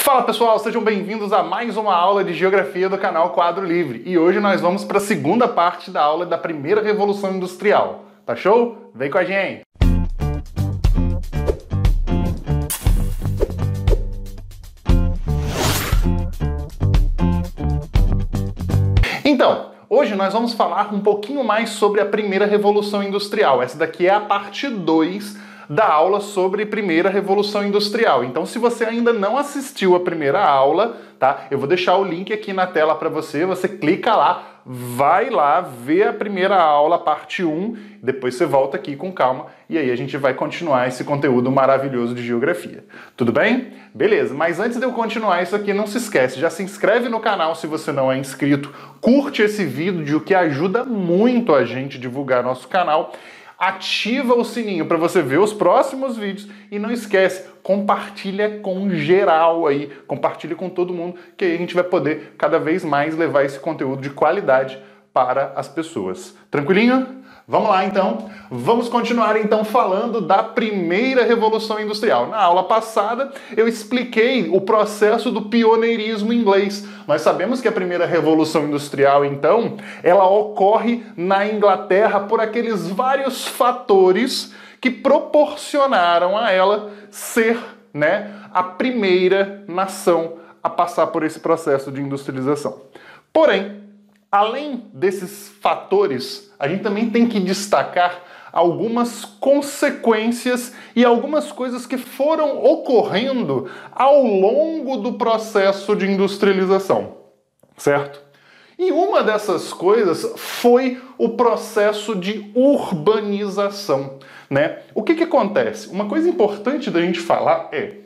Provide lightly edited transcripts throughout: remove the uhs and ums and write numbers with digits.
Fala pessoal, sejam bem-vindos a mais uma aula de Geografia do canal Quadro Livre. E hoje nós vamos para a segunda parte da aula da primeira Revolução Industrial. Tá show? Vem com a gente! Então, hoje nós vamos falar um pouquinho mais sobre a primeira Revolução Industrial. Essa daqui é a parte 2 da aula sobre primeira Revolução Industrial. Então, se você ainda não assistiu a primeira aula, tá? Eu vou deixar o link aqui na tela para você, você clica lá, vai lá, vê a primeira aula, parte 1, depois você volta aqui com calma e aí a gente vai continuar esse conteúdo maravilhoso de geografia. Tudo bem? Beleza, mas antes de eu continuar isso aqui, não se esquece, já se inscreve no canal se você não é inscrito, curte esse vídeo que ajuda muito a gente a divulgar nosso canal. Ativa o sininho para você ver os próximos vídeos e não esquece, compartilha com geral aí, compartilha com todo mundo, que aí a gente vai poder cada vez mais levar esse conteúdo de qualidade para as pessoas. Tranquilinho? Vamos lá então, vamos continuar então falando da primeira Revolução Industrial. Na aula passada eu expliquei o processo do pioneirismo inglês. Nós sabemos que a primeira Revolução Industrial então, ela ocorre na Inglaterra por aqueles vários fatores que proporcionaram a ela ser, a primeira nação a passar por esse processo de industrialização. Porém, além desses fatores, a gente também tem que destacar algumas consequências e algumas coisas que foram ocorrendo ao longo do processo de industrialização, certo? E uma dessas coisas foi o processo de urbanização, O que acontece? Uma coisa importante da gente falar é,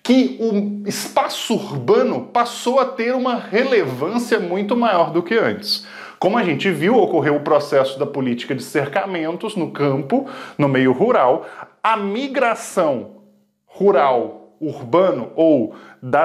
que o espaço urbano passou a ter uma relevância muito maior do que antes. Como a gente viu, ocorreu o processo da política de cercamentos no campo, no meio rural, a migração rural, urbano ou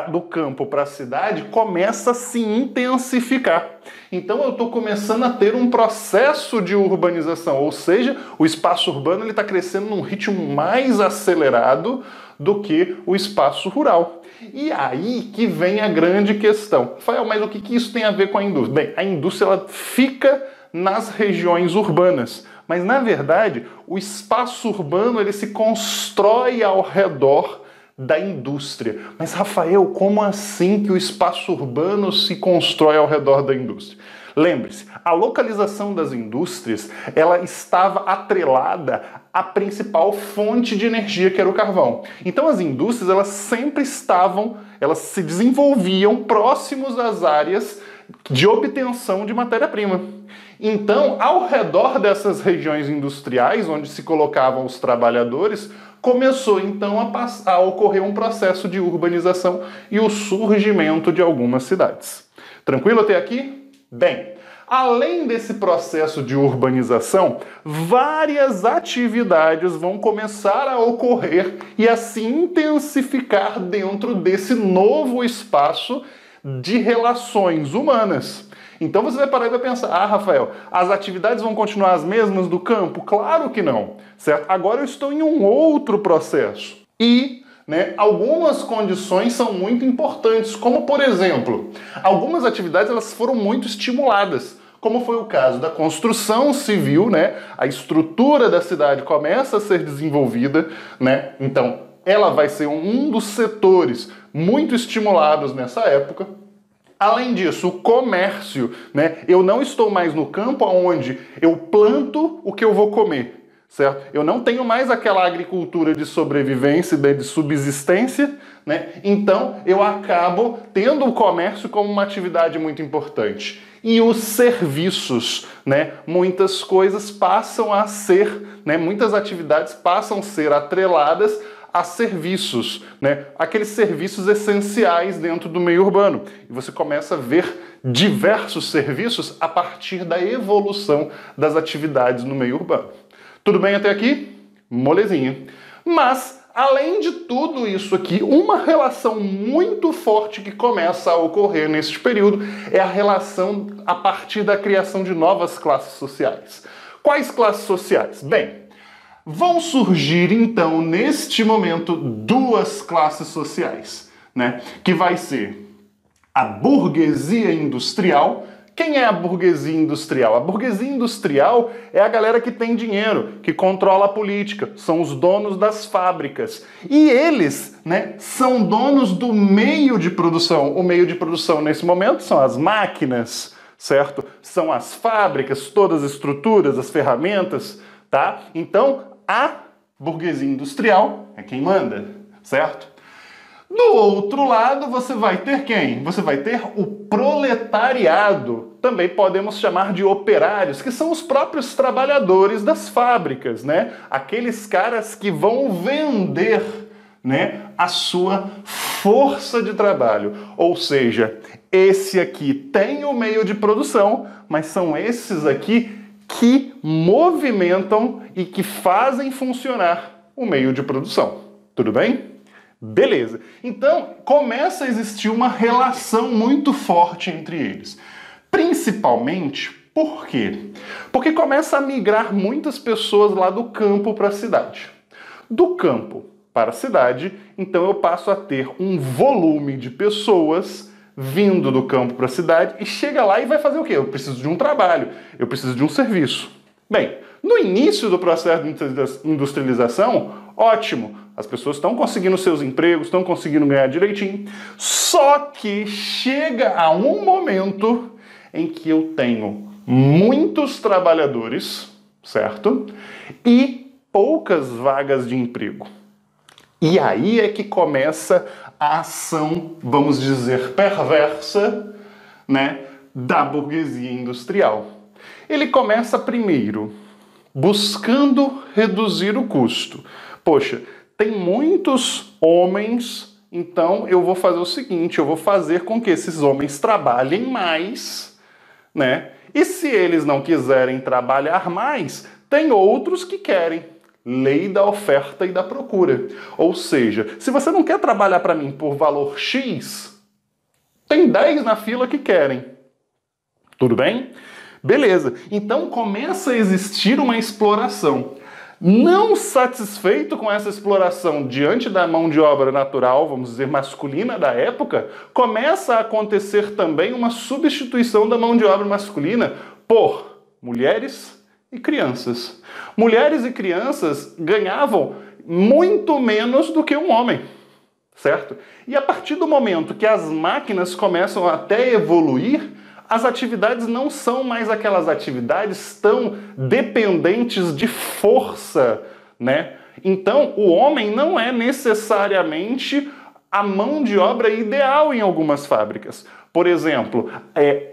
do campo para a cidade começa a se intensificar. Então eu estou começando a ter um processo de urbanização, ou seja, o espaço urbano está crescendo num ritmo mais acelerado do que o espaço rural. E aí que vem a grande questão. Rafael, mas o que isso tem a ver com a indústria? Bem, a indústria ela fica nas regiões urbanas, mas na verdade o espaço urbano ele se constrói ao redor da indústria. Mas Rafael, como assim que o espaço urbano se constrói ao redor da indústria? Lembre-se, a localização das indústrias, ela estava atrelada à principal fonte de energia, que era o carvão. Então as indústrias, elas sempre elas se desenvolviam próximos às áreas de obtenção de matéria-prima. Então, ao redor dessas regiões industriais, onde se colocavam os trabalhadores, começou então a ocorrer um processo de urbanização e o surgimento de algumas cidades. Tranquilo até aqui? Bem, além desse processo de urbanização, várias atividades vão começar a ocorrer e a se intensificar dentro desse novo espaço de relações humanas. Então você vai parar e vai pensar, Rafael, as atividades vão continuar as mesmas do campo? Claro que não, certo? Agora eu estou em um outro processo e algumas condições são muito importantes, como por exemplo, algumas atividades elas foram muito estimuladas, como foi o caso da construção civil, a estrutura da cidade começa a ser desenvolvida, então ela vai ser um dos setores muito estimulados nessa época. Além disso, o comércio, eu não estou mais no campo onde eu planto o que eu vou comer. Certo? Eu não tenho mais aquela agricultura de sobrevivência, de subsistência, Então eu acabo tendo o comércio como uma atividade muito importante. E os serviços, Muitas coisas passam a ser, muitas atividades passam a ser atreladas a serviços, Aqueles serviços essenciais dentro do meio urbano. E você começa a ver diversos serviços a partir da evolução das atividades no meio urbano. Tudo bem até aqui? Molezinha. Mas, além de tudo isso aqui, uma relação muito forte que começa a ocorrer nesse período é a relação a partir da criação de novas classes sociais. Quais classes sociais? Bem, vão surgir então, neste momento, duas classes sociais. né? Que vai ser a burguesia industrial. Quem é a burguesia industrial? A burguesia industrial é a galera que tem dinheiro, que controla a política, são os donos das fábricas. E eles, né, são donos do meio de produção. O meio de produção nesse momento são as máquinas, certo? São as fábricas, todas as estruturas, as ferramentas, tá? Então, a burguesia industrial é quem manda, certo? Do outro lado, você vai ter quem? Você vai ter o proletariado. Também podemos chamar de operários, que são os próprios trabalhadores das fábricas, né? Aqueles caras que vão vender, né, a sua força de trabalho. Ou seja, esse aqui tem o meio de produção, mas são esses aqui que movimentam e que fazem funcionar o meio de produção. Tudo bem? Beleza. Então, começa a existir uma relação muito forte entre eles. Principalmente, por quê? Porque começa a migrar muitas pessoas lá do campo para a cidade. Do campo para a cidade, então eu passo a ter um volume de pessoas vindo do campo para a cidade e chega lá e vai fazer o quê? Eu preciso de um trabalho, eu preciso de um serviço. Bem, no início do processo de industrialização, ótimo, as pessoas estão conseguindo seus empregos, estão conseguindo ganhar direitinho, só que chega a um momento em que eu tenho muitos trabalhadores, certo? E poucas vagas de emprego. E aí é que começa a ação, vamos dizer, perversa, né, da burguesia industrial. Ele começa primeiro buscando reduzir o custo. Poxa, tem muitos homens, então eu vou fazer o seguinte, eu vou fazer com que esses homens trabalhem mais, né? E se eles não quiserem trabalhar mais, tem outros que querem. Lei da oferta e da procura. Ou seja, se você não quer trabalhar para mim por valor X, tem 10 na fila que querem. Tudo bem? Beleza. Então começa a existir uma exploração. Não satisfeito com essa exploração diante da mão de obra natural, vamos dizer, masculina da época, começa a acontecer também uma substituição da mão de obra masculina por mulheres e crianças. Mulheres e crianças ganhavam muito menos do que um homem, certo? E a partir do momento que as máquinas começam até evoluir, as atividades não são mais aquelas atividades tão dependentes de força, né? Então, o homem não é necessariamente a mão de obra ideal em algumas fábricas. Por exemplo,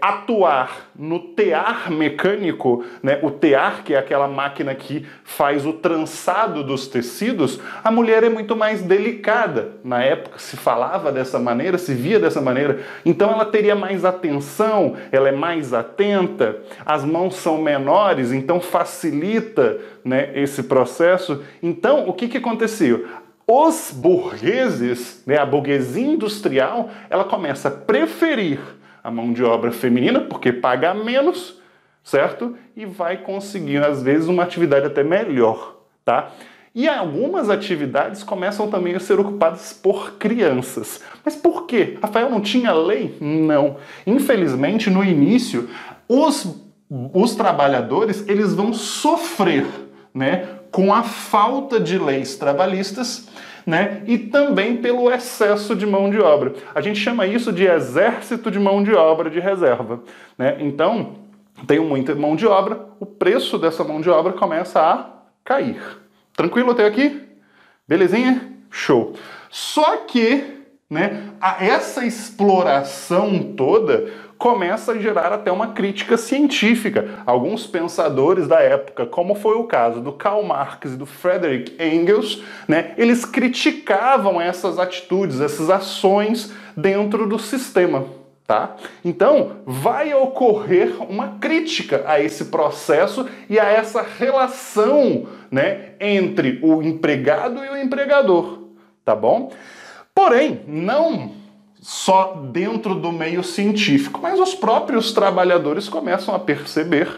atuar no tear mecânico, né, o tear, que é aquela máquina que faz o trançado dos tecidos, a mulher é muito mais delicada. Na época se falava dessa maneira, se via dessa maneira. Então ela teria mais atenção, ela é mais atenta, as mãos são menores, então facilita, né, esse processo. Então, o que aconteceu? Os burgueses, né, a burguesia industrial, ela começa a preferir a mão de obra feminina, porque paga menos, certo? E vai conseguir, às vezes, uma atividade até melhor, tá? E algumas atividades começam também a ser ocupadas por crianças. Mas por quê? Rafael, não tinha lei? Não. Infelizmente, no início, os trabalhadores, eles vão sofrer, né, com a falta de leis trabalhistas, né, e também pelo excesso de mão de obra. A gente chama isso de exército de mão de obra de reserva, né? Então, tenho muita mão de obra, o preço dessa mão de obra começa a cair. Tranquilo até aqui? Belezinha? Show. Só que, né, essa exploração toda começa a gerar até uma crítica científica. Alguns pensadores da época, como foi o caso do Karl Marx e do Friedrich Engels, né, eles criticavam essas atitudes, essas ações dentro do sistema. Tá? Então, vai ocorrer uma crítica a esse processo e a essa relação, né, entre o empregado e o empregador. Tá bom? Porém, não só dentro do meio científico, mas os próprios trabalhadores começam a perceber,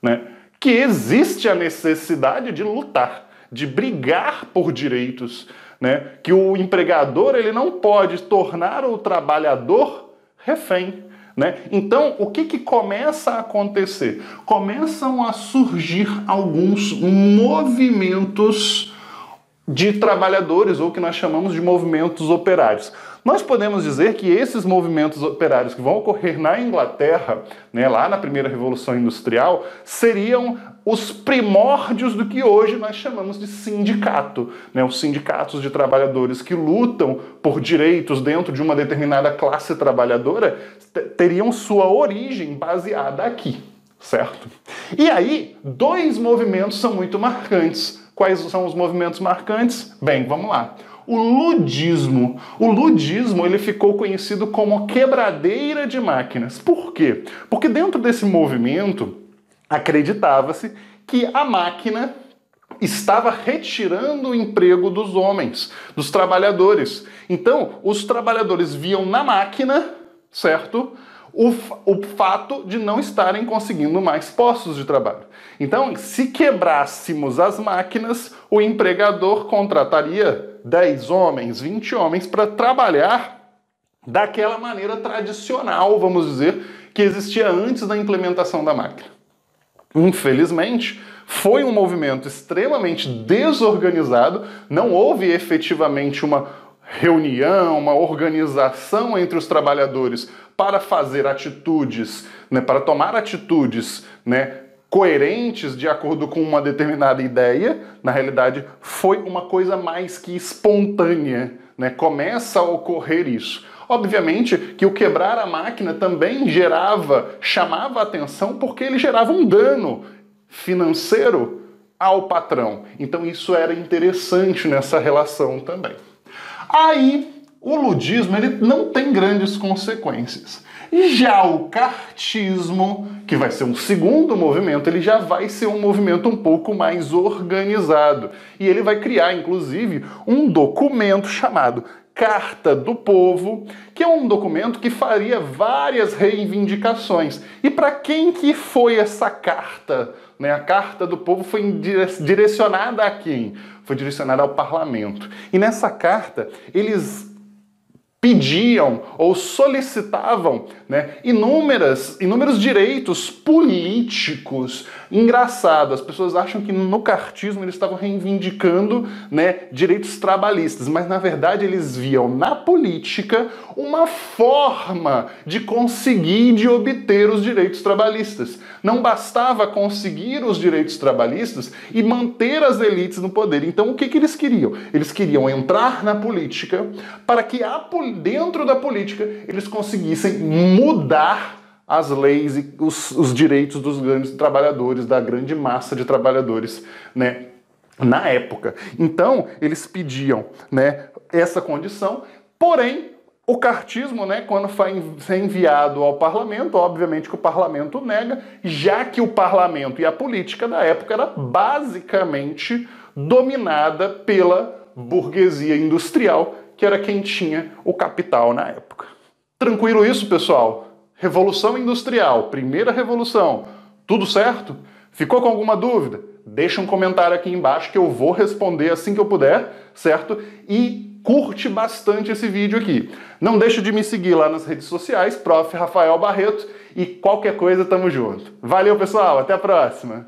né, que existe a necessidade de lutar, de brigar por direitos, né? Que o empregador ele não pode tornar o trabalhador refém. Né? Então, o que começa a acontecer? Começam a surgir alguns movimentos de trabalhadores, ou que nós chamamos de movimentos operários. Nós podemos dizer que esses movimentos operários que vão ocorrer na Inglaterra, né, lá na primeira Revolução Industrial, seriam os primórdios do que hoje nós chamamos de sindicato, né? Os sindicatos de trabalhadores que lutam por direitos dentro de uma determinada classe trabalhadora teriam sua origem baseada aqui, certo? E aí, dois movimentos são muito marcantes. Quais são os movimentos marcantes? Bem, vamos lá. O ludismo. O ludismo ele ficou conhecido como quebradeira de máquinas. Por quê? Porque dentro desse movimento acreditava-se que a máquina estava retirando o emprego dos homens, dos trabalhadores. Então, os trabalhadores viam na máquina, certo? O fato de não estarem conseguindo mais postos de trabalho. Então, se quebrássemos as máquinas, o empregador contrataria 10 homens, 20 homens para trabalhar daquela maneira tradicional, vamos dizer, que existia antes da implementação da máquina. Infelizmente, foi um movimento extremamente desorganizado, não houve efetivamente uma reunião, uma organização entre os trabalhadores para fazer atitudes, né, para tomar atitudes, né, coerentes de acordo com uma determinada ideia. Na realidade, foi uma coisa mais que espontânea, né? Começa a ocorrer isso. Obviamente que o quebrar a máquina também chamava a atenção porque ele gerava um dano financeiro ao patrão. Então isso era interessante nessa relação também. Aí, o ludismo ele não tem grandes consequências. Já o cartismo, que vai ser um segundo movimento, ele já vai ser um movimento um pouco mais organizado. E ele vai criar, inclusive, um documento chamado Carta do Povo, que é um documento que faria várias reivindicações. E para quem que foi essa carta? Né? A Carta do Povo foi direcionada a quem? Foi direcionada ao parlamento. E nessa carta, eles pediam ou solicitavam, né, inúmeros direitos políticos. Engraçado, as pessoas acham que no cartismo eles estavam reivindicando, né, direitos trabalhistas, mas na verdade eles viam na política uma forma de conseguir e de obter os direitos trabalhistas. Não bastava conseguir os direitos trabalhistas e manter as elites no poder. Então o que eles queriam? Eles queriam entrar na política para que dentro da política eles conseguissem mudar as leis e os direitos dos grandes trabalhadores, da grande massa de trabalhadores, né, na época. Então, eles pediam, né, essa condição, porém, o cartismo, né, quando foi enviado ao parlamento, obviamente que o parlamento nega, já que o parlamento e a política da época era basicamente dominada pela burguesia industrial, que era quem tinha o capital na época. Tranquilo isso, pessoal? Revolução Industrial, primeira revolução, tudo certo? Ficou com alguma dúvida? Deixa um comentário aqui embaixo que eu vou responder assim que eu puder, certo? E curte bastante esse vídeo aqui. Não deixa de me seguir lá nas redes sociais, Prof. Rafael Barreto, e qualquer coisa tamo junto. Valeu, pessoal, até a próxima!